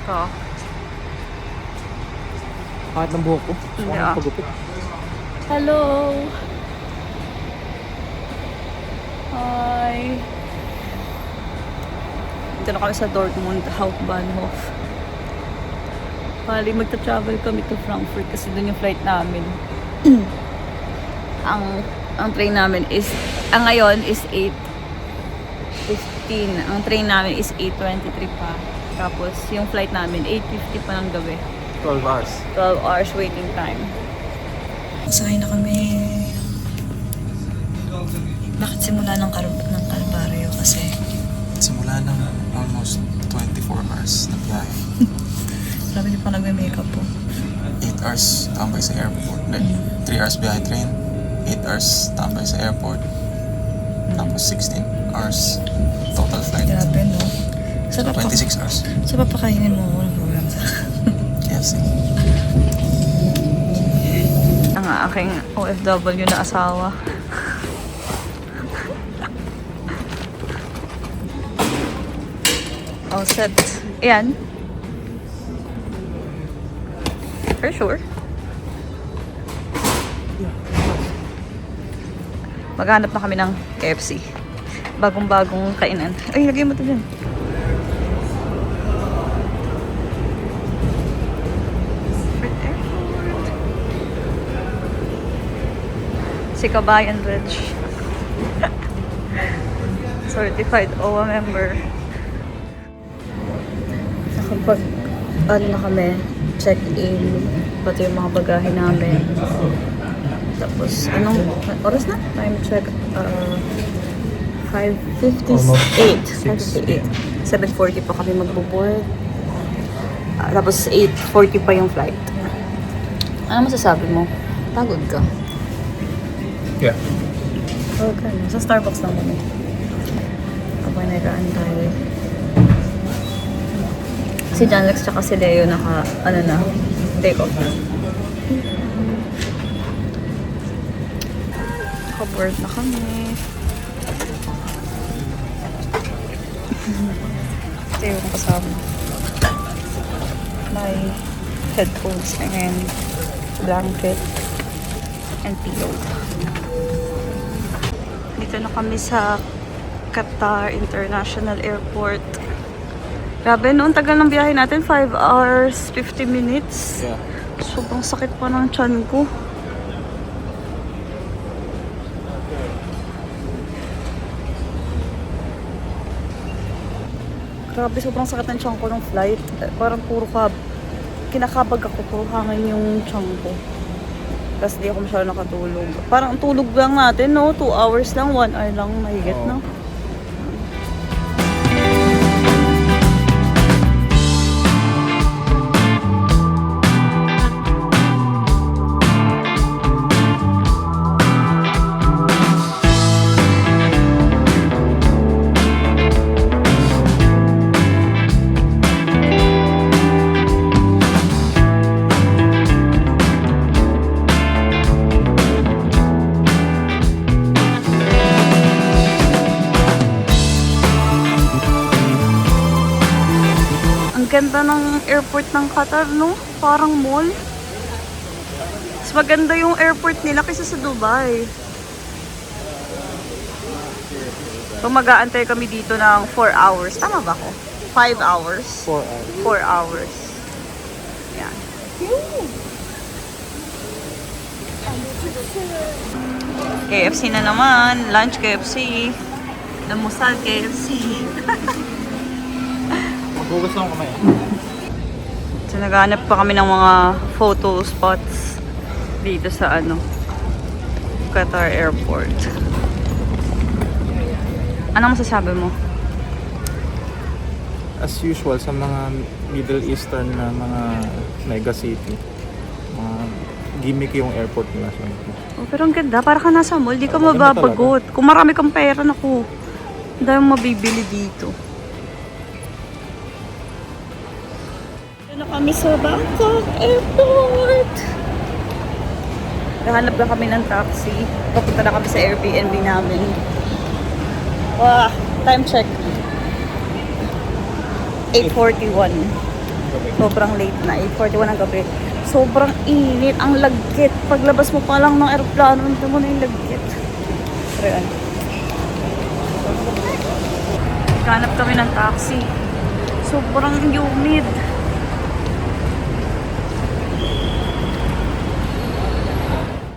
Ito. Kahit ng buhok ko. Yeah. Pagupit. Hello! Hi! Dito na kami sa Dortmund Hauptbahnhof. Bali, magta-travel kami to Frankfurt kasi doon yung flight namin. ang train namin is, ngayon is 8:15. Ang train namin is 8:23 pa. Tapos, yung flight namin, 8:50 pa ng gabi. 12 hours. 12 hours waiting time. Sakay na kami. Bakit simula ng Kalbaryo? Kasi Simula ng almost 24 hours na biyahe. grabe di pa nagme-makeup po. 8 hours tambay sa airport. Like, 3 hours biyahe train. 8 hours tambay sa airport. Tapos 16 hours total flight. Grabe, no? So, 26 hours. So, papakainin mo ako ng program sa KFC. ang aking OFW na asawa. All set. Ayan. For sure. Maghanap na kami ng KFC. Bagong-bagong kainan. Ay, lagay mo ito dyan. Si Kabayan Reg. Certified OWA member. Nakapag, na kami, check-in, pati yung mga bagahe namin. Tapos, anong oras na? Time check, 5:58. 7:40 pa kami magbo-board. Tapos, 8:40 pa yung flight. Ano masasabi mo? Pagod ka? Yeah. Okay. Sa Starbucks lang kami. Kapag nag-aantay. Si John Lex tsaka si Leo take off na. Naka-board na kami. Ito yung kasama. May headphones and blanket and pillow. Dito na kami sa Qatar International Airport. Grabe, noon tagal ng biyahe natin, 5 hours, 50 minutes. Yeah. Sobrang sakit pa ng tiyan ko. Grabe, sobrang sakit ng tiyan ko ng flight. Parang kinakabag ako, puro hangin yung tiyan ko. Tapos di ako masyado nakatulog. Parang tulog lang natin, no? 2 hours lang, 1 hour lang, mahigit, no? Ganda ng airport ng Qatar, no? Parang mall. Mas maganda yung airport nila kaysa sa Dubai. So, mag-aantay kami dito ng 4 hours. Tama ba ako? 5 hours? 4 hours. 4 hours. Yan. KFC na naman. Lunch KFC. Almusal KFC. Maghugas lang kamay. So, naghanap pa kami ng mga photo spots dito sa Qatar Airport. Anong masasabi mo? As usual sa mga Middle Eastern na mga mega city, mga gimmick yung airport nila. Oh, pero ang ganda. Para ka nasa mall. Di ka Maganda mababagot. Kung marami kang pera, naku. Hindi mo mabibili dito. Na kami sa Bangkok Airport. Nahanap na kami ng taxi. Papunta na kami sa Airbnb namin. Wow, time check. 8:41. Sobrang late na, 8:41 ng gabi. Sobrang init, ang lagkit. Paglabas mo pa lang ng aeroplano, hindi mo na yung lagkit. Pero yan. Hanap kami ng taxi. Sobrang humid.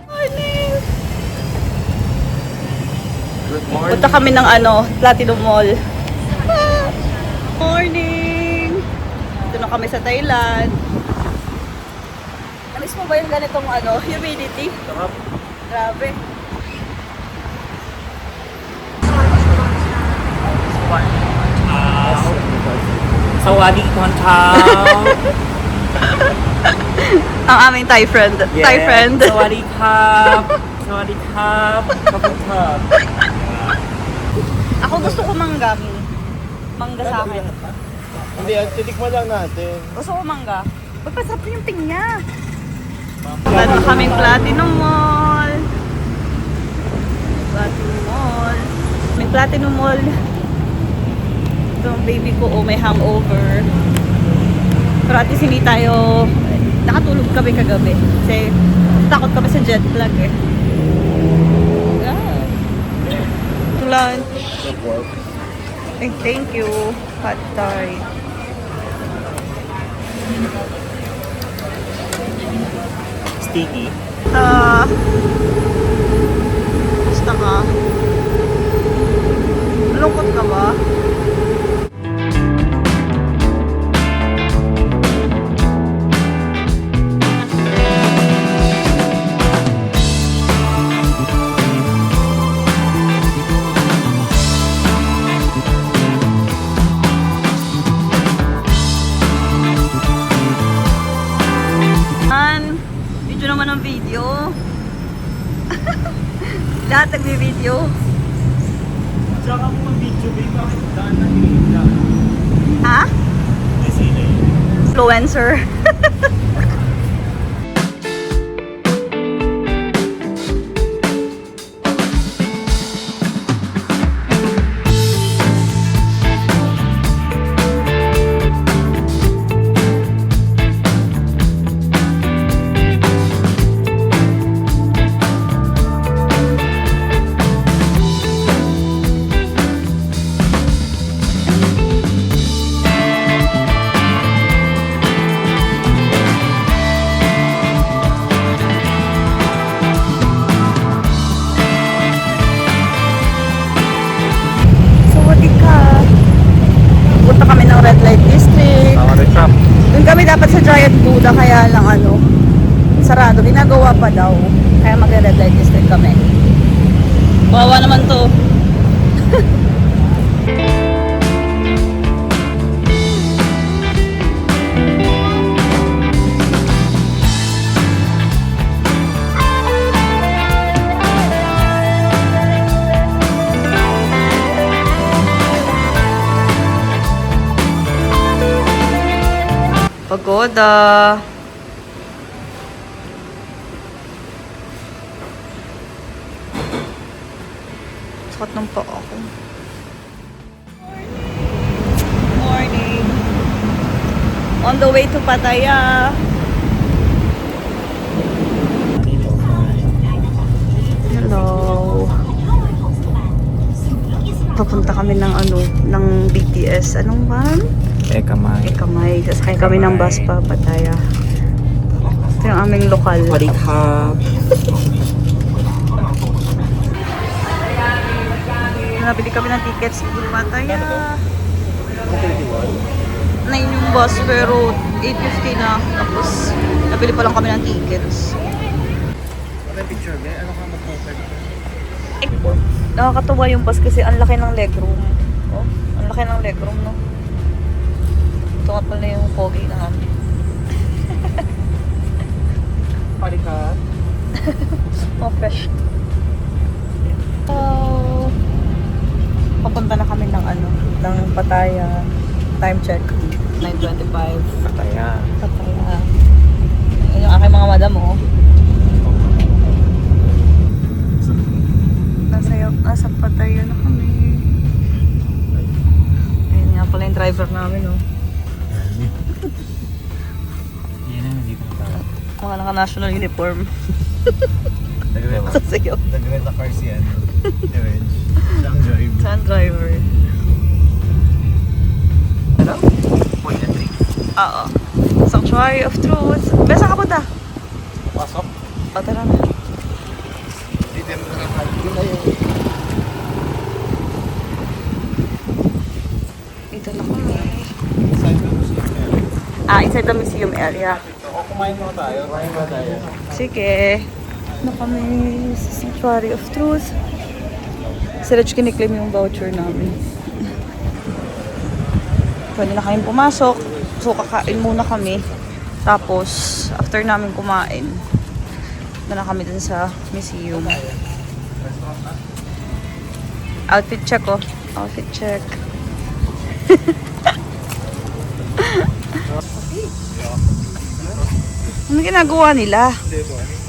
Morning! Good morning. Punta kami ng Platinum Mall. Morning! Ito na kami sa Thailand. Alis mo ba yung ganitong humidity? Sarap. Grabe. Sawadee Kontaw. Ang aming Thai friend. Thai friend. Sawadee Kap. Sawadee Kap. Kapag Kap. Ako gusto ko mangga. Mangga sa akin. Hindi, titikman lang natin. Gusto ko mangga. Pagpasarap yung tingnya. Meron kaming Platinum Mall. Platinum Mall. May Platinum Mall. Ito ang baby ko, may hangover. Pero at least hindi tayo, nakatulog kami kagabi. Kasi takot kami sa jet lag eh. Yeah. Lunch. Ay, thank you. Pad Thai. Sticky. Basta ka. Lungkot ka ba? Video naman ang video. Lahat nagbi-video. Tsaka kung mag-video, babe, bakit daan na hinihila? Ha? Hindi sila eh. Influencer. Punta kami ng Red Light District. Tama rin trap. Doon kami dapat sa Giant Buddha, kaya lang sarado. Ginagawa pa daw. Kaya mag-Red Light District kami. Wawa naman to. Pagoda. Sakit ng paa ako. Morning. On the way to Pattaya. Hello. Papunta kami ng BTS. Anong van? Ekamay. Kamay. Sasakay kami ng bus pa Pattaya. Ito yung aming lokal. Sawadee Kap. Nabili kami ng tickets to Pattaya. 9 yung bus pero 8:50 na. Tapos nabili pa lang kami ng tickets. Ano yung picture, be? Ano ka mag-perfect? Nakakatuwa yung bus kasi ang laki ng legroom. Oh, ang laki ng legroom, no? Ito nga pala yung pogi na kami. Sawadee Kap. Oh, fresh. So, papunta na kami ng Pattaya. Time check. 9:25. Pattaya. Pattaya. Yun yung aking mga madam, oh. Nasa Pattaya na kami. Ayun nga pala yung driver namin, oh. dito na tayo. Mga naka-national uniform. Nag-rent Sasayaw. na cars yan. Revenge. Siyang drive. Saan driver? Ano? Point and trick. Oo. Sanctuary of Truth. Besa ka punta? Pasok. O, tara na. Dito na nakakalikin na yung... Dito na kami. Inside the museum area. Inside the museum area. O, kumain mo tayo. Kumain mo tayo. Sige. Na kami sa Sanctuary of Truth. Si Reg kiniklaim yung voucher namin. Pwede na kayong pumasok. So, kakain muna kami. Tapos, after namin kumain, na kami dun sa museum. Outfit check, oh. Outfit check. Ano ginagawa nila?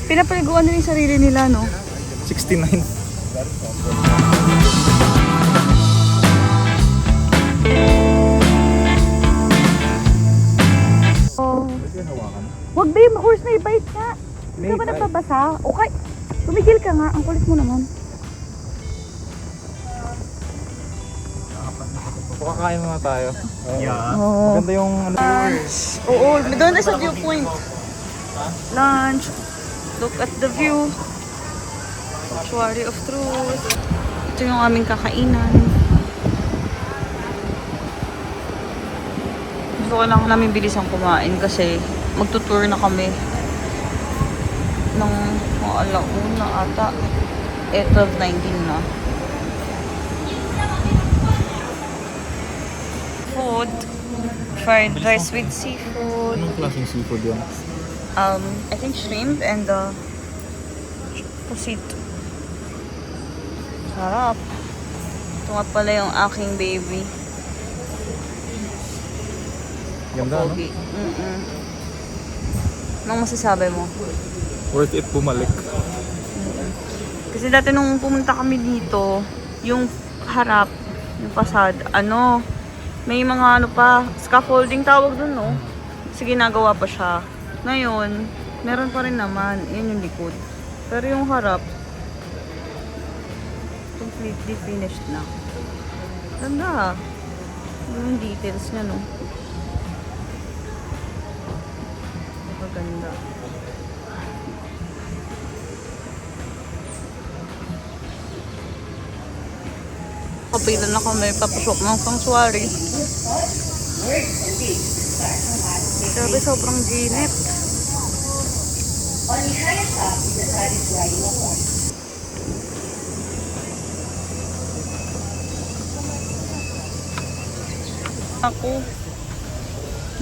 Pinapaliguan nila yung sarili nila, no? 69. Oh. Wag babe, horse na ibait nga. Hindi ka ba nababasa? Okay. Tumigil ka nga. Ang kulit mo naman. Kakain muna tayo. Yeah. Oh. Maganda yung ano. Oo, doon na sa viewpoint. Lunch. Look at the view. Sanctuary of Truth. Ito yung aming kakainan. Gusto ko lang namin bilisang kumain kasi magtutour na kami ng mga alauna ata. 12:19 na. Food. Fried rice with seafood. Anong klaseng seafood yun? I think shrimp and pusit. Sarap. Ito nga pala yung aking baby. Ganda, no? Pogi. Anong masasabi mo? Worth it bumalik. Kasi dati nung pumunta kami dito, yung harap, yung fasad, may mga scaffolding tawag dun, no? Kasi ginagawa pa siya. Ngayon, meron pa rin naman. Yan yung likod. Pero yung harap, completely finished na. Ganda. Yung details niya, no? Maganda. Kapilan na kami papasok ng sanctuary. Grabe, sobrang ginit. Ako,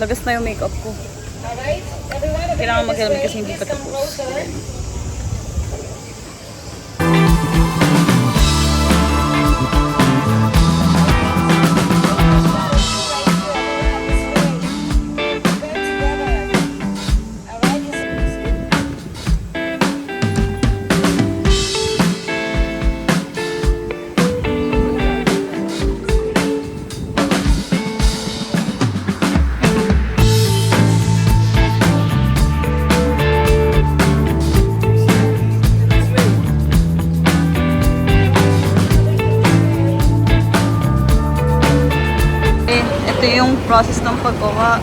lagas na yung makeup ko. Kailangan mag-helmet kasi hindi pa tapos. Ito yung process ng paggawa.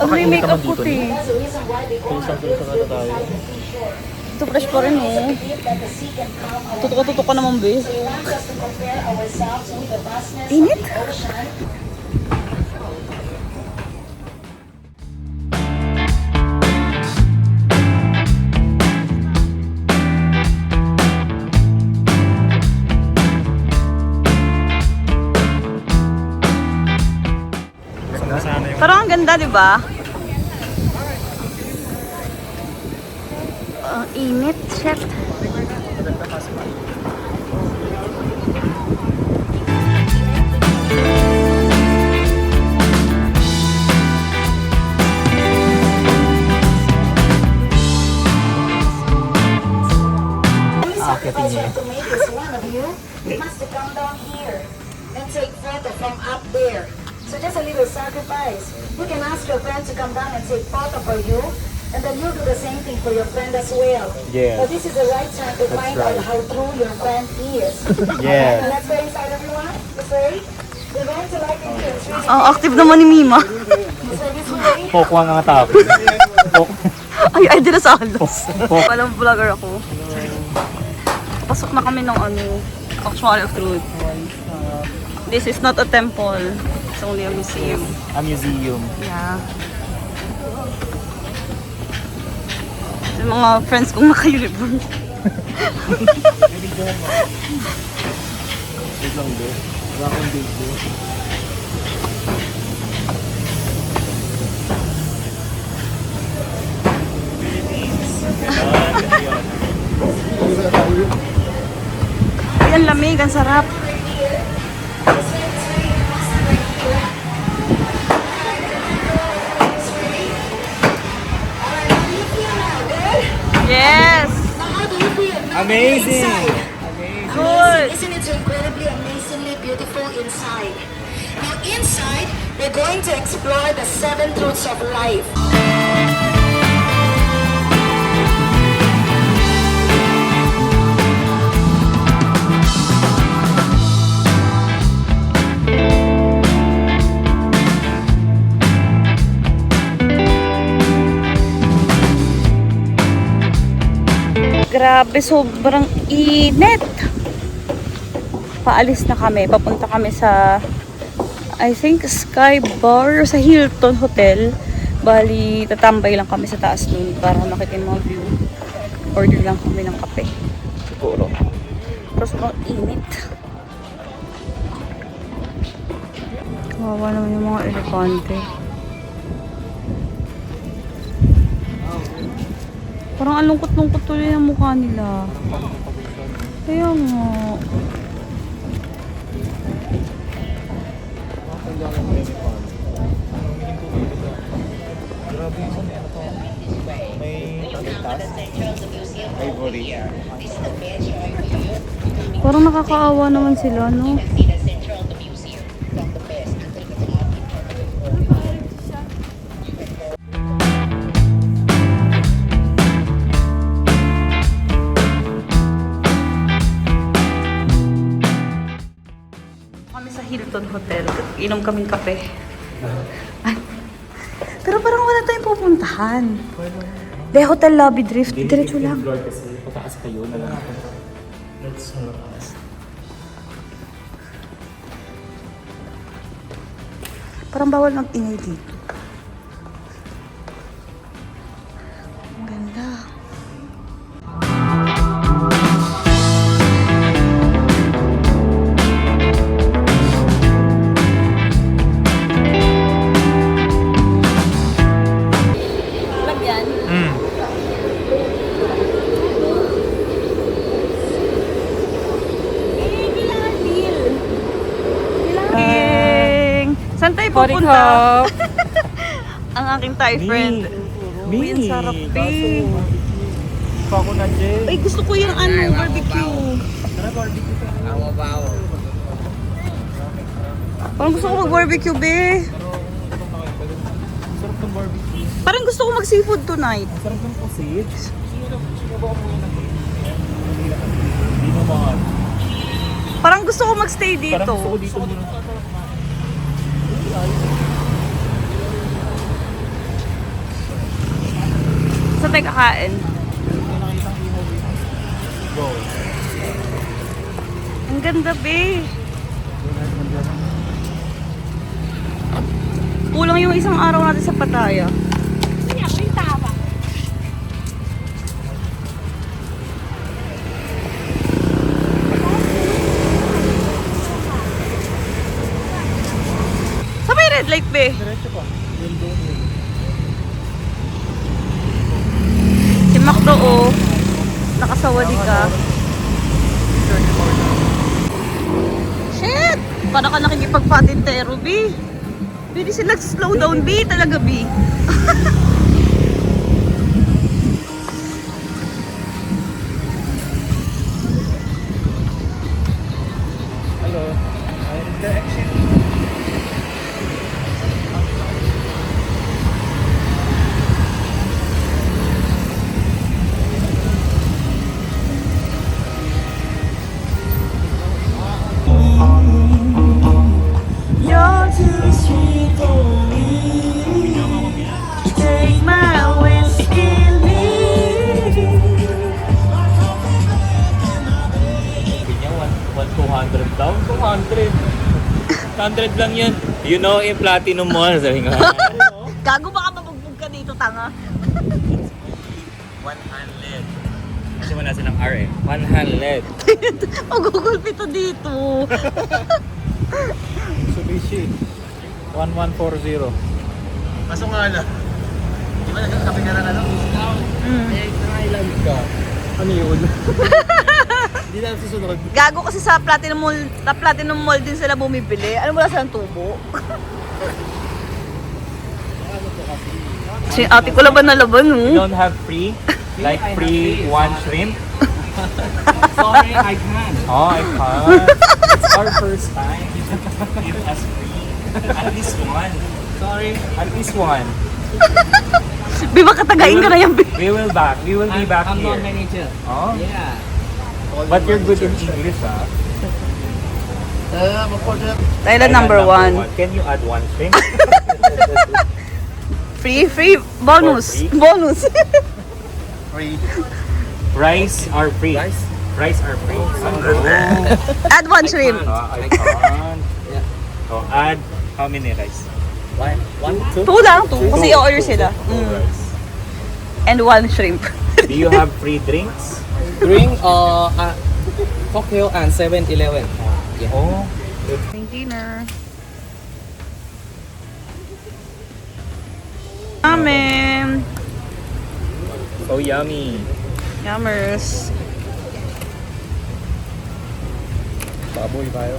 Pag may makeup puti. Tulisang-tulisang tayo. Ito fresh pa rin oh. Tutok ka naman be. Init? Sana yung Parang ang ganda, di ba? Ang init, shit. aakitin niya. To make this one of you, you must come down here and take photo from up there. So just a little sacrifice. You can ask your friend to come down and take photo for you, and then you do the same thing for your friend as well. Yes. But this is the right time to find out how true your friend is. Yes. And let's go inside, everyone. This way. You're going to like it. It's really Ang active naman ni Mima. so this way. Pokwang ang atake. Ay, di na sa halos. Walang vlogger ako. Pasok na kami ng actual truth. This is not a temple. It's only a museum. A museum. Yeah. Yung mga friends kong naka-uniform. Wait lang do. Wala akong video. Ay, ang lamig, ang sarap. Yes! How do you feel? Amazing! Good! Isn't it incredibly amazingly beautiful inside? Now inside, we're going to explore the 7 truths of life. Grabe, sobrang init. Paalis na kami. Papunta kami sa, I think, Sky Bar sa Hilton Hotel. Bali, tatambay lang kami sa taas nun para makita yung mga view. Order lang kami ng kape. Siguro. Pero sobrang init. Kawawa naman yung mga elepante. Parang ang lungkot-lungkot tuloy ang mukha nila. Kaya nga. Grabe yung sana ano to. May tagitas. Ivory. Parang nakakaawa naman sila, no? Kami sa Hilton Hotel. Inom kaming kape. Ay. Pero parang wala tayong pupuntahan. De Hotel Lobby Drift. Diretso lang. Floor kasi pataas kayo na lang. Parang bawal mag-ingay dito. Ang ganda. Lagyan. Kailangan deal. Saan tayo pupunta? Ang aking Thai friend. Uy, ang sarap eh. Pa ako na, Jay. Ay, gusto ko yung barbecue. Tara, barbecue ka. Parang gusto ko mag-barbecue, be. Sarap ng barbecue. Parang gusto ko mag-seafood tonight. Sarap ng pusit. Sino ba ako muna ng Hindi mo mahal. Parang gusto ko magstay dito. Parang gusto ko dito muna. tayo kakain? Go. Ang ganda, be. Kulang yung isang araw natin sa Pattaya. Sa may red light, be. Diretso pa. Yun doon. Si Macdo, oh. Nakasawali ka. Shit! Para ka nakikipagpatintero, B. Hindi sila slow down, B. Talaga, B. Hello. I'm the exit. You're too sweet for me. Take my whiskey, leave. Pinya, 200 daw? 200. 100 lang yan. You know, yung platinum mo. Sabi nga. Gago, baka mabugbog ka dito, tanga. 100. Kasi wala silang R eh. 100. Magugulpi to dito. Mitsubishi. 1140. Kaso nga lang. Di ba nagkakape ka na ano? Eh, nangailan ka. Ano yun? Hindi na susunod. Gago kasi sa Platinum Mall din sila bumibili. Ano wala silang tubo? Si ate ko laban na laban, You oh. don't have free? Like free one shrimp? Sorry, I can't. Oh, I can't. It's our first time. Give us free. At least one. Sorry. At least one. Biba katagain ka na yan, Bi. We will be back I'm here. not manager. Oh? Yeah. But you're good in English, ah. Thailand number one. Can you add one shrimp? Free bonus. For free? Bonus. Free. Rice are free. Rice are free. Oh. Add one shrimp. I can't. Oh, add how many rice? One, two. Two lang, two. Kasi i-order sila. Rice. And one shrimp. Do you have free drinks? Drink cocktail and 7-Eleven. Yeah. Oh. Dinner. Amen. So yummy. Yummers. Baboy tayo.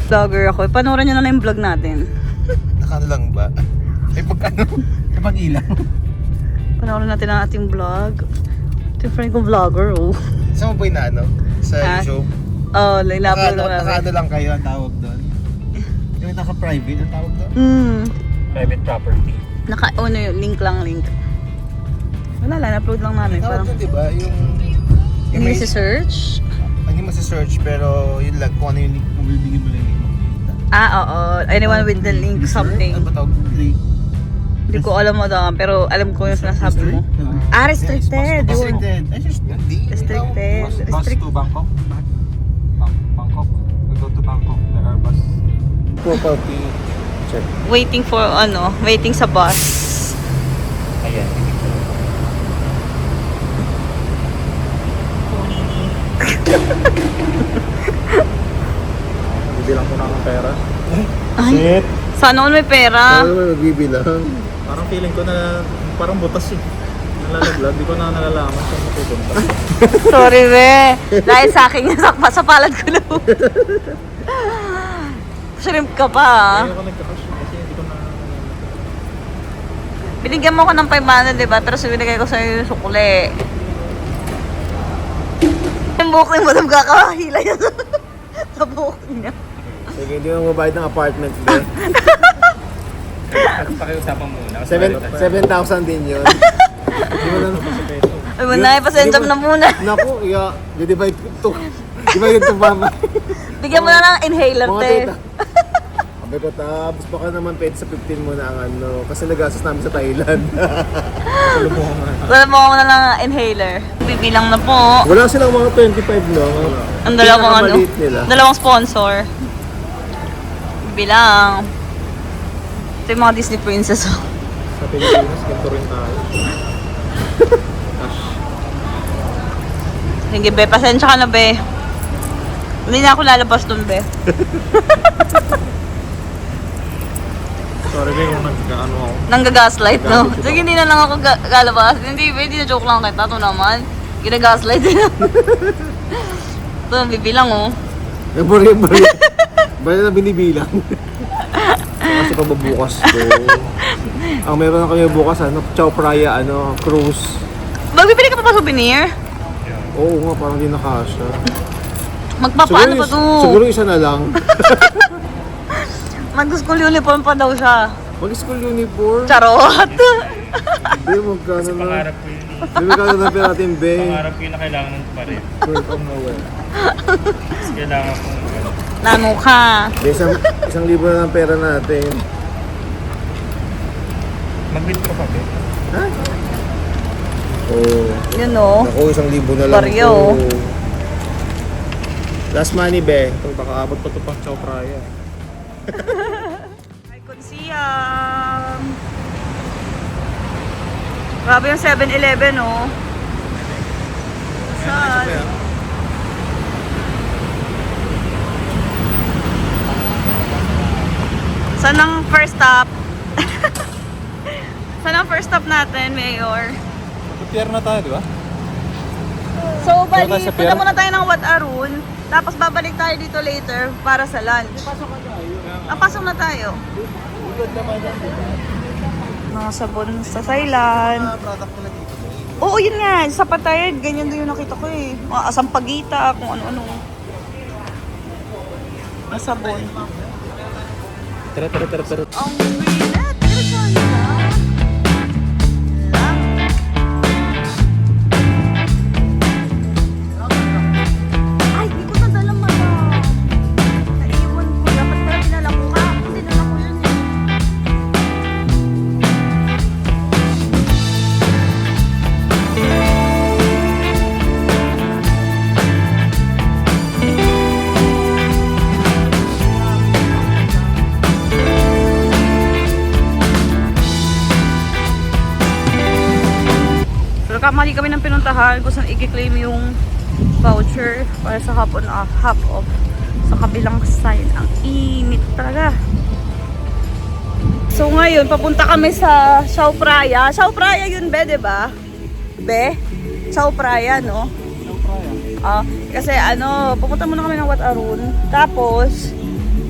Vlogger ako. Panoorin nyo na lang yung vlog natin. Nakano lang ba? Eh pag ano? Eh pag ilaw. Panoorin natin ang ating vlog. Ito yung friend kong vlogger, oh. Saan mo ba yung ano? Sa Ah, YouTube? Oh, lailapin Naka, na namin. naka lang kayo ang tawag doon. Yung naka-private ang tawag doon? Private property. Ano yun, link lang, link. Wala lang, upload lang namin. Tawag Parang, doon, di ba? Yung hindi si-search. hindi mo sa-search pero yun lang kung ano yung link mo, bibigyan mo lang yung link makikita. Oo. Anyone with the link, something. Ano ba tawag? Link. Hindi ko alam mo daw, pero alam ko yung sinasabi mo. Ah, restricted. Yun. Restricted. Ay, hindi. Restricted. Bus to Bangkok. Bangkok. We go to Bangkok. There are bus. Property check. Waiting sa bus. Ayan. Bibilang ko na ng pera. Ay, Shit. sana all may pera. Ano magbibilang? Parang feeling ko na parang butas eh. Nalalaglag. Di ko na nalalaman kung mapupunta. Sorry, be. Dahil sa akin yung sa palad ko na. Shrimp ka pa, ah. Kaya ako nagka-cash kasi hindi ko na... Binigyan mo ko ng 500, diba? Pero binigay ko sa'yo yung sukuli. Yung buhok ni Madam kakahila yan sa buhok niya. Sige, hindi mo mabayad ng apartment ba? Pakiusapan muna. 7,000 din yun. Hindi mo na Ay, manay, pasensya na muna. Naku, divide to. Divide to mama. Bigyan mo na ng inhaler, Mga te. tita. Sabi ko, tapos baka naman pwede sa 15 mo na ang ano. Kasi nagastos namin sa Thailand. Wala mo ako na lang inhaler. Bibilang na po. Wala silang mga 25 no? Ang dalawang ano, Pinakamaliit nila. dalawang sponsor. Bilang. Ito yung mga Disney princess. Sa Pilipinas, ganito rin tayo. Sige be, pasensya ka na be. Hindi na ako lalabas dun be. Sorry kung nag-ano ako. Nanggagaslight, no? Sige, hindi na lang ako lalabas. Hindi be, hindi na joke lang kita. Ito naman. Ginagaslight din. Ito, bibilang oh. Bari. Bari na binibilang. Kasi pababukas ko. Ang meron na kami bukas, ano, Chow Praya, ano, cruise. Magbibili ka pa pa souvenir? Oo nga, parang di nakasya. Magpapaano pa to? Siguro isa na lang. Mag-school uniform pa daw siya. Mag-school uniform. Charot! Hindi, magkano na. Pangarap ko yun. Hindi, magkano na pera natin, be. Pangarap ko yun na kailangan ng pa rin. Worth of nowhere. Mas kailangan ko Nano ka. Di, isang libo na ng pera natin. mag-bid ko pa, be. Ha? Oo. Yun oh. Naku, 1,000 na lang Baryo. ko. Last money, be. Ito, baka abot pa ito pang Chow Praya. I could see grabe yung 7-Eleven oh. Saan? Saan ang first stop? Saan ang first stop natin, Mayor? Pier na tayo, di ba? So, bali, tayo sa pier? punta muna tayo ng Wat Arun. Tapos babalik tayo dito later para sa lunch. Pasok na tayo. Mga sabon sa Thailand. Oo, yun nga. Sa Pattaya, ganyan din yung nakita ko eh. Mga asampagita, kung ano-ano. Mga sabon. Tara. Ang bilet, diretsahan na. Ay, di ko nadala mata. Naiwan ko. Dapat pala dinala ko ka. Hindi dinala ko yun eh. So, kamali kami ng pinuntahan kung saan i-claim yung voucher para sa half off sa kabilang side. Ang init talaga. So ngayon, papunta kami sa Chao Phraya. Chao Phraya yun, be, diba? Be? Chao Phraya, no? Kasi ano, pupunta muna kami ng Wat Arun. Tapos,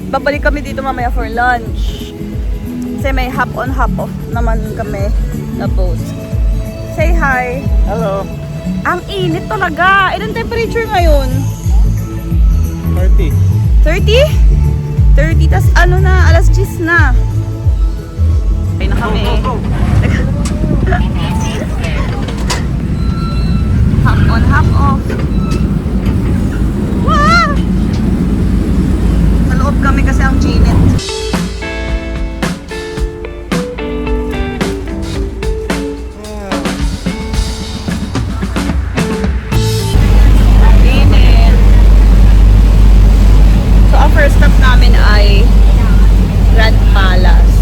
babalik kami dito mamaya for lunch. Kasi may half on, half off naman kami na post. Say hi. Hello. Ang init talaga. Ilang temperature ngayon? 30. 30? 30, tas ano na, alas 10 na. Okay na kami. Half on, half off. Wow! Sa loob kami kasi ang ginit. First stop namin ay Grand Palace.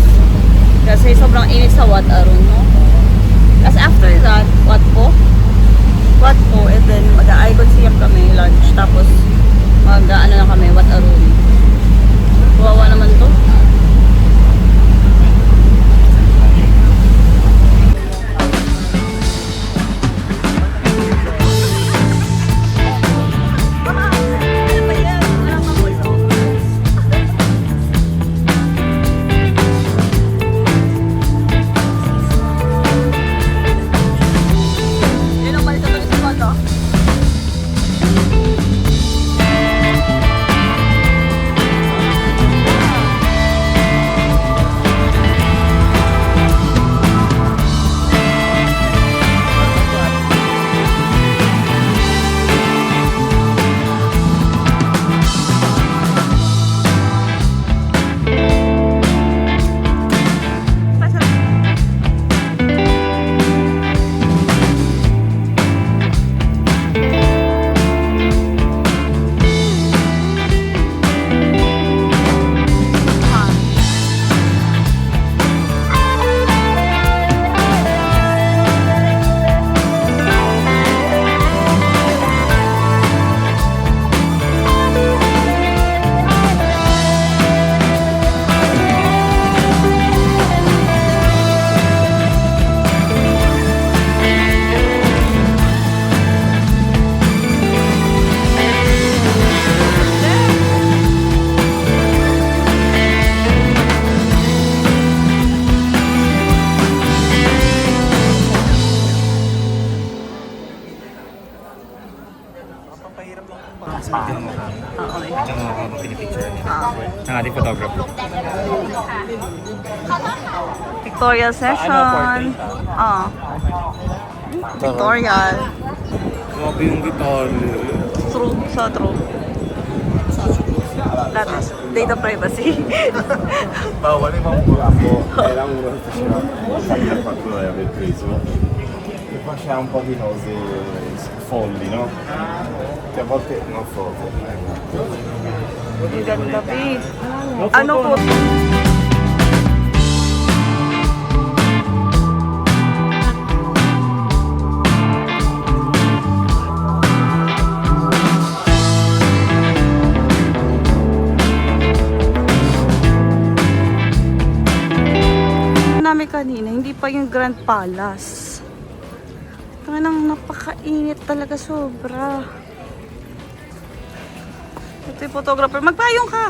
Kasi sobrang init sa Wat Arun, no? Tapos after that, Wat Po, and then mag-Icon Siam kami, lunch. Tapos mag-ano na kami, Wat Arun. Kawawa naman to. Pictorial session. Ah. Pictorial. Grabe yung guitar. True. That is data privacy. Bawal yung mga ako. Kailangan mo rin siya. Sabi na fattura del peso. E poi c'è un po' di cose folli, no? Che a volte non folli. Ang ganda, babe. Ano po? Namin kanina, hindi pa yung Grand Palace. Tanganang napakainit talaga, sobra. Ito yung photographer. Magpayong ka!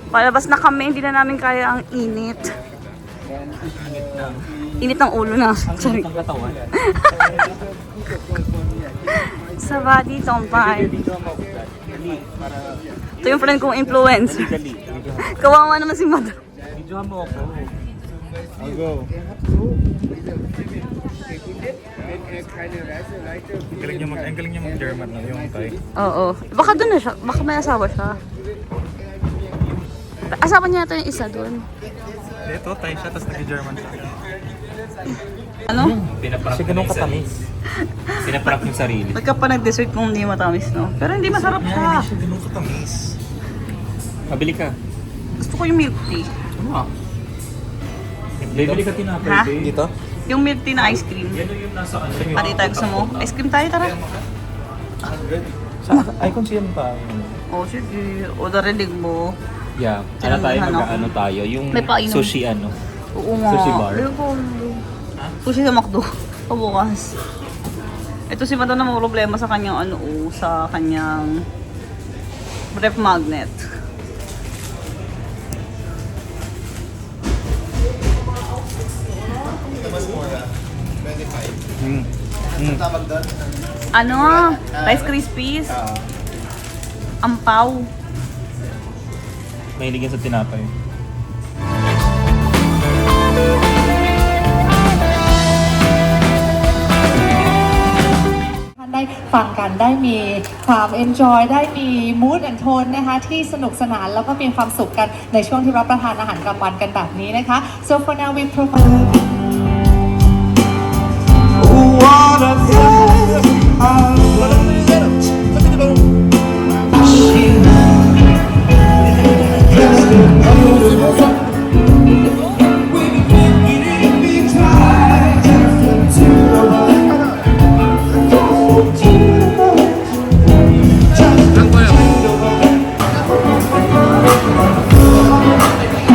Palabas na kami, hindi na namin kaya ang init. Init ng ulo na. Sorry. Ang katawan. Sa body, tompay. Ito yung friend kong influence. Kawawa naman si Madam. Video mo ako. I'll go. Ang galing niya mag-German na yung Thai. Oo. Baka doon na siya. Baka may asawa siya. Asawa niya ito yung isa doon. Ito, Thai siya, tapos nag-German siya. Ano? Kasi ganun katamis. Pinaparak yung sarili. Ba't ka pa nag-dessert kung hindi matamis, no? Pero hindi masarap siya. Siya ganun katamis. Pabili ka. Gusto ko yung milk tea. Ano? Bibili ka tinapay, Ha? babe. Dito? Yung milk tea na ice cream. Yan yung nasa ano. Pati tayo gusto mo. Ice cream tayo, tara. Ay, kung siya pa. Oh, sige. O, narinig mo. Yeah. Ano tayo, Ano? mag-ano tayo. Yung May painom. sushi ano. Oo nga. Sushi bar? Ayoko. Sushi sa McDo. Pabukas. Ito si Madam na may problema sa kanyang ano, sa kanyang ref magnet. Ano? Rice Krispies? Ampaw. Mahilig yan sa tinapay. ได้ฟังกันได้มีความ enjoy ได้มี mood and tone นะคะที่สนุกสนานแล้วก็มีความสุขกันในช่วงที่รับประทานอาหารกลางวันกันแบบนี้นะคะ so for now we provide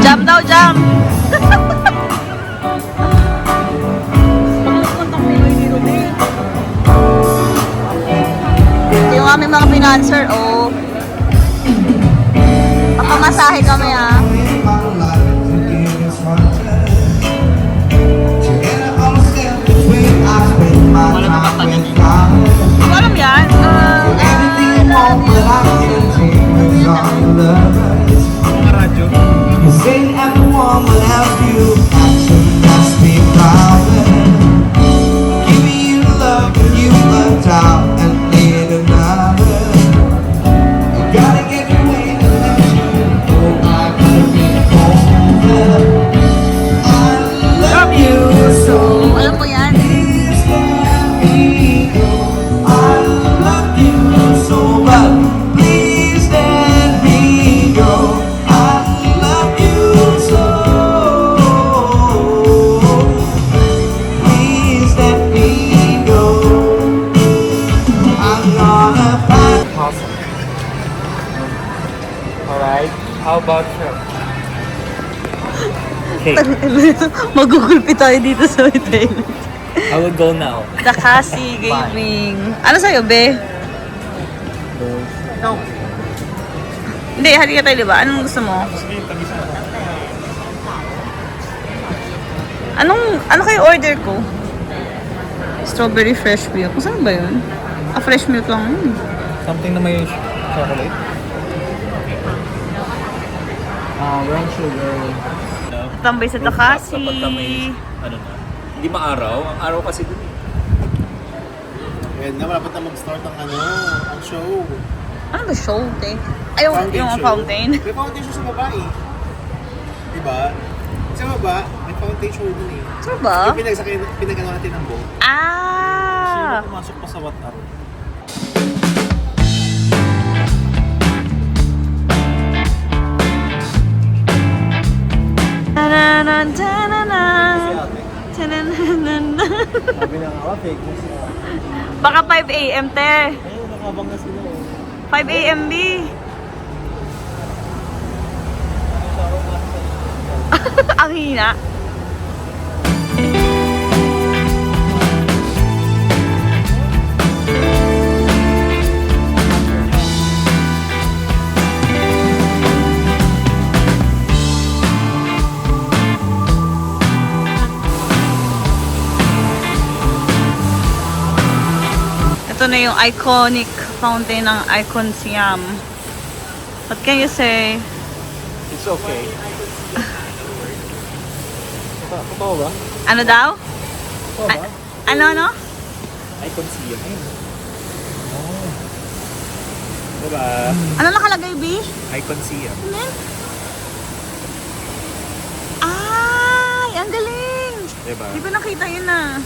Jam daw, jam! Yung aming mga financer, oh. Papamasahe kami, ah. Hindi ko alam yan. Say everyone will help you. Action must be proud. Giving you love when you left out and need another. You gotta get away to let you know I gotta be over. I love you so. Alam ko yan. Please let me go. I love you so, but please let me go. I love you so. Please let me go. I'm gonna find. Awesome. Alright. How about you? Okay. Magugulpi tayo dito sa hotel. I will go now. Dakasi Gaming. Ano sa'yo, be? Hindi, halika tayo, diba? Anong gusto mo? Ano kayo order ko? Strawberry fresh milk. Kung saan ba yun? Ah, fresh milk lang yun. Something na may chocolate. Brown sugar. Tambay sa Takasi. Kapag ka may, ano na, hindi maaraw. Ang araw kasi dun eh. Ayan na, malapit na mag-start ang ang show. Ano ba show, te? Ay, yung show. fountain. May fountain show sa baba eh. Diba? Sa baba, may fountain show dun eh. Sure ba? Yung pinagano natin ng boat. Ah! Pumasok pa sa Wataru. Tananan, tananan. Tananan. Sabi na nga, fake news. Baka 5 a.m. te. Ayun, nakabang na sila eh. 5 a.m. B. Ang hina. Ito na yung iconic fountain ng Icon Siam. What can you say? It's okay. Totoo ba? Ano daw? Totoo ba? Ano? I can see you. Diba? Ano nakalagay, B? I can see you. Ay, ang galing! Diba? Hindi ko nakita yun ah.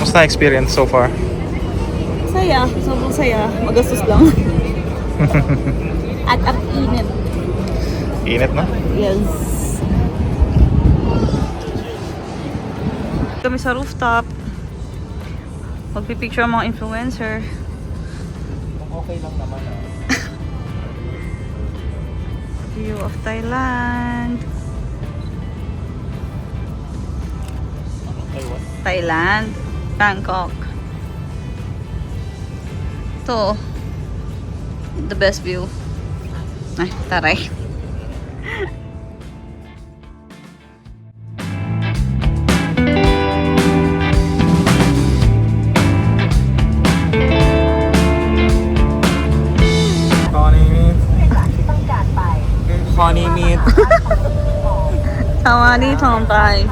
Kamusta experience so far? Saya, sobrang saya. Magastos lang. At init. Init na? Yes. Kami sa rooftop. Magpipicture ang mga influencer. Okay lang naman ah. View of Thailand. Taiwan. Thailand. Bangkok. Ito. The best view. Ay, taray. Honey meat. Tawani, Tontay.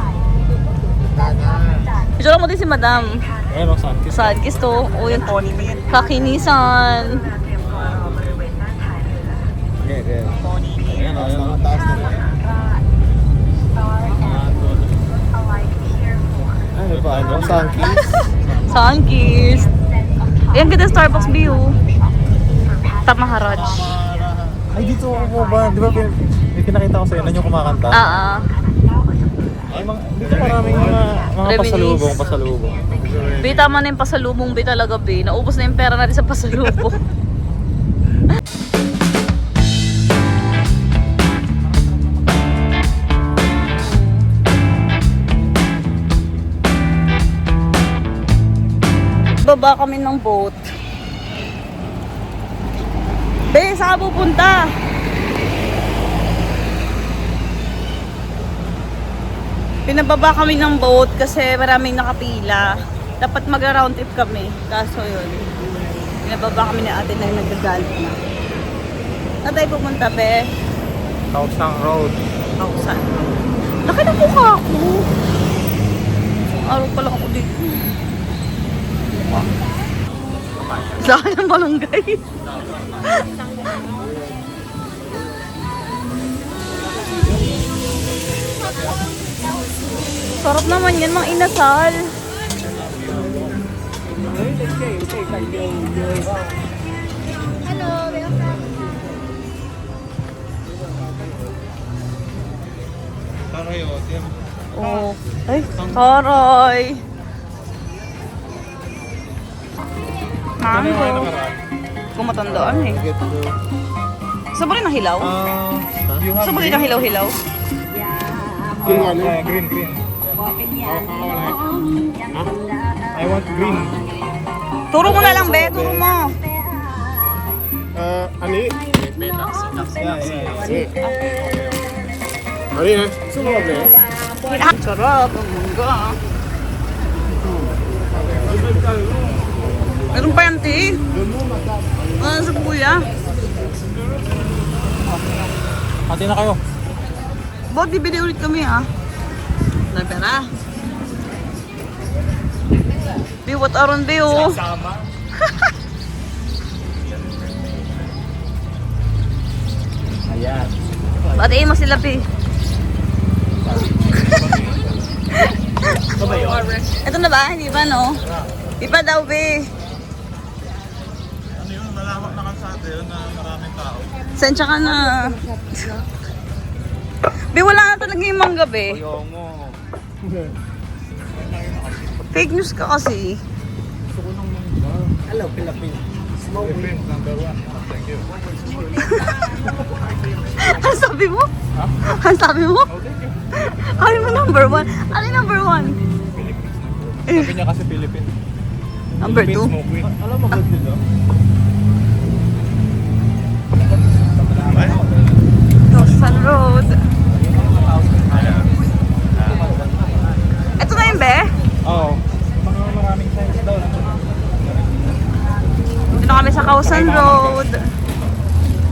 Picture mo din si Madam. Ayun ang sun kiss. Sad kiss to. O yan. Honey meat. Kakinisan. Ayan o, ayan o. Taas na ba? Ano ba? Ano? Sunkies? Sunkiss. Ayan kita Starbucks view. Top Maharaj. Ay, dito ako ba? Di ba may pinakita ko sa'yo na yung kumakanta? Ay, dito maraming mga Reminis. pasalubong. Bi, tama na yung pasalubong, Bi, talaga, Bi. Naubos na yung pera natin sa pasalubong. Baba kami ng boat. Be, saan ka pupunta? Pinababa kami ng boat kasi maraming nakapila. Dapat mag-round trip kami. Kaso yun. Pinababa kami ni ate na yung nagagalit na. Saan tayo pupunta, Be? Kausang Road. Kausan. Laki ng mukha ko. Araw pa lang ako dito. Saan ang malunggay? Sarap naman yan, mga inasal. Oh. Ay, taray. Mango. Kung matandaan eh. Saan ba rin ang hilaw? Saan ba rin ang hilaw-hilaw? Yung ano? Green. I want green. Turo mo na lang, be. Turo mo. Ani? Ani eh? Gusto mo ba, be? Ang sarap. Ang mangga. Meron pa yan, ti. Ano sa kuya? Hati na kayo. Bot, bibili ulit kami, ah. Nagpera. Be, what aron, be, oh. Sama. Ayan. Batiin mo sila, be. Ito ba yun? Ito na ba? Hindi pa, no? Di pa daw, be. Ano yun? Malawak na kalsada yun na maraming tao. Sensya ka na. Be, wala na talaga yung mangga, be. Ayaw mo. Fake news ka kasi. Hello, Philippines. Philippines, number 1. Thank you. Ano sabi mo? Ano sabi mo? Ano mo number 1? Ano yung number 1? Sabi niya kasi Philippines. Number 2? Alam mo ba dito? Rosan Road. Ito na yun, be? Oo. Mga maraming size daw. Dito na kami sa Kausan Road.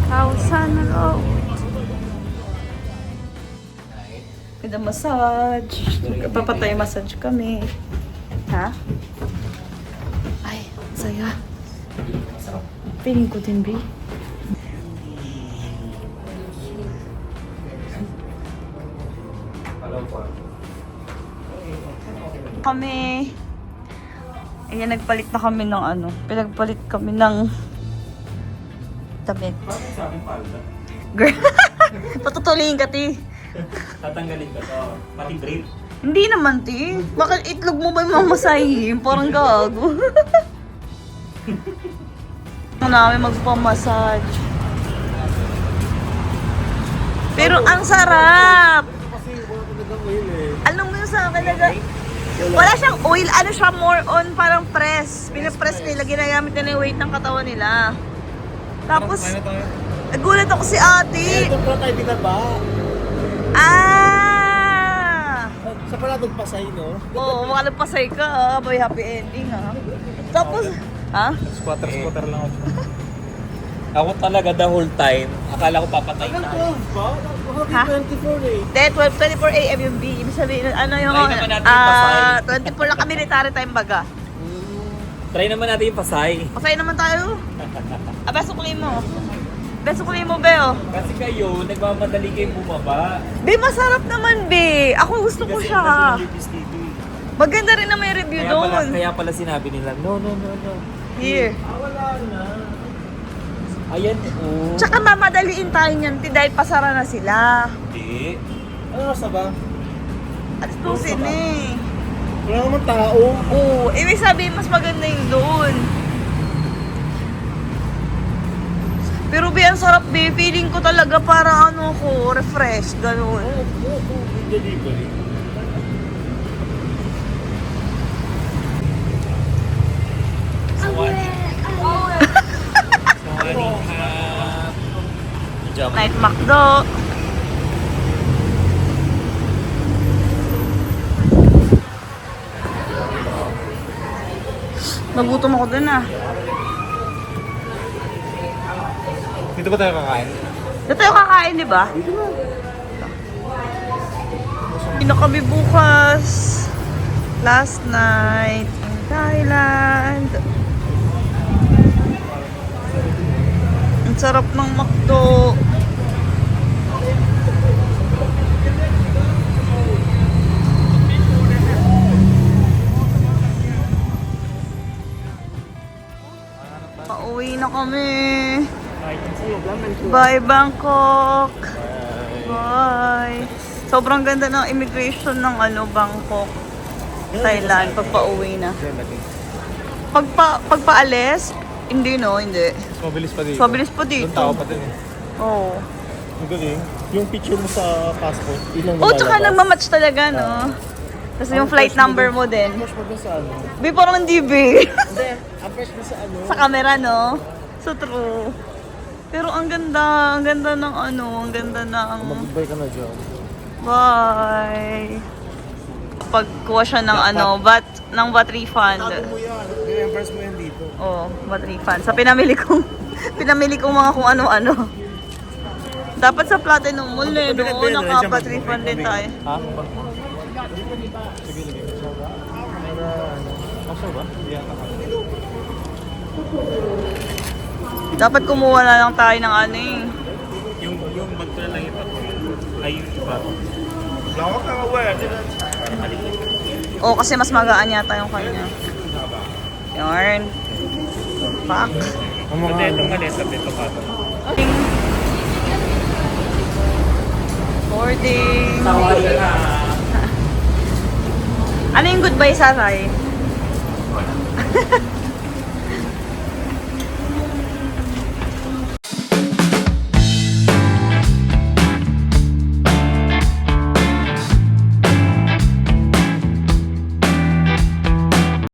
Kausan Road. Ganda massage. Papatay massage kami. Ha? Ay, saya. Feeling ko din, be. Kami. Ayan, nagpalit na kami ng ano. Pinagpalit kami ng damit. Girl. Patutuloyin ka, ti. Tatanggalin ko to. Pati brief. Hindi naman, ti. Bakit itlog mo ba yung mamasahin? Parang gago. Ano namin magpamassage. Pero ang sarap! Alam mo yung sa akin, wala siyang oil, ano siya, more on parang press. Pinapress nila, ginagamit nila yung weight ng katawan nila. Tapos, nagulat ako si ate. Ito pala tayo binaba. Ah! Sa pala itong pasay, no? Oo, baka nagpasay ka, ah. May happy ending, ha? Tapos, ha? Squatter lang ako. Ako talaga the whole time, akala ko papatay na. ba? Ha? 24 eh. De, 24 AM yung B. Ibig sabihin, ano yung, Try naman natin yung pasay. 24 lang kami military time baga. Try naman natin yung pasay. Pasay naman tayo. Beso kulay mo. Beso kulay mo, Beo. Kasi kayo, nagmamadali kayo bumaba. Be, masarap naman, Be. Ako gusto ko Kasi siya. ang reviews dito eh. Maganda rin na may review doon. Kaya pala sinabi nila, no. Here. Ayan, oh. Tsaka mamadaliin tayo niyan, ti, dahil pasara na sila. Hindi. Ano oras na ba? At tusin eh. Wala naman tao. Oo, ibig sabihin mas maganda yung doon. Pero Be, ang sarap, Be. Feeling ko talaga para ano ko, refresh, ganun. Delivery. Night McDo. Nagutom ako dun ah. Dito ba tayo kakain? Dito tayo kakain, di ba? Hindi na kami bukas. Last night in Thailand. Ang sarap ng McDo. Pauwi na kami. Bye Bangkok. Bye. Sobrang ganda ng immigration ng Bangkok, Thailand pag pauwi na. Pagpaalis, hindi no, hindi. Mabilis pa dito. Mabilis pa dito. Doon tao pa din eh. Oo. Ang galing. Yung picture mo sa passport, ilang Oh, tsaka nagmamatch talaga, no? Tapos yung flight number mo din. Push mo dun sa ano? Bi, parang hindi, Hindi, Bi. ang push mo sa ano? Sa camera, no? So true. Pero ang ganda ng ano, ang ganda ng... Mag-goodbye ka na dyan. Bye! Pagkuha siya ng ano, ng VAT refund. Tago mo yan. I-reimburse mo yan dito. Oo, VAT refund. Sa pinamili kong mga kung ano-ano. Dapat sa Platinum Mall eh, no? Naka-VAT refund din tayo. Ha? Kasya ba? Dapat kumuha na lang tayo ng ano eh. Yung bag ko na lang iba. Ay, yung iba. Oo, kasi mas magaan yata yung kanya. Yarn. Fuck. Pati itong maleta, ito pa. Boarding. Ano yung goodbye, Saray?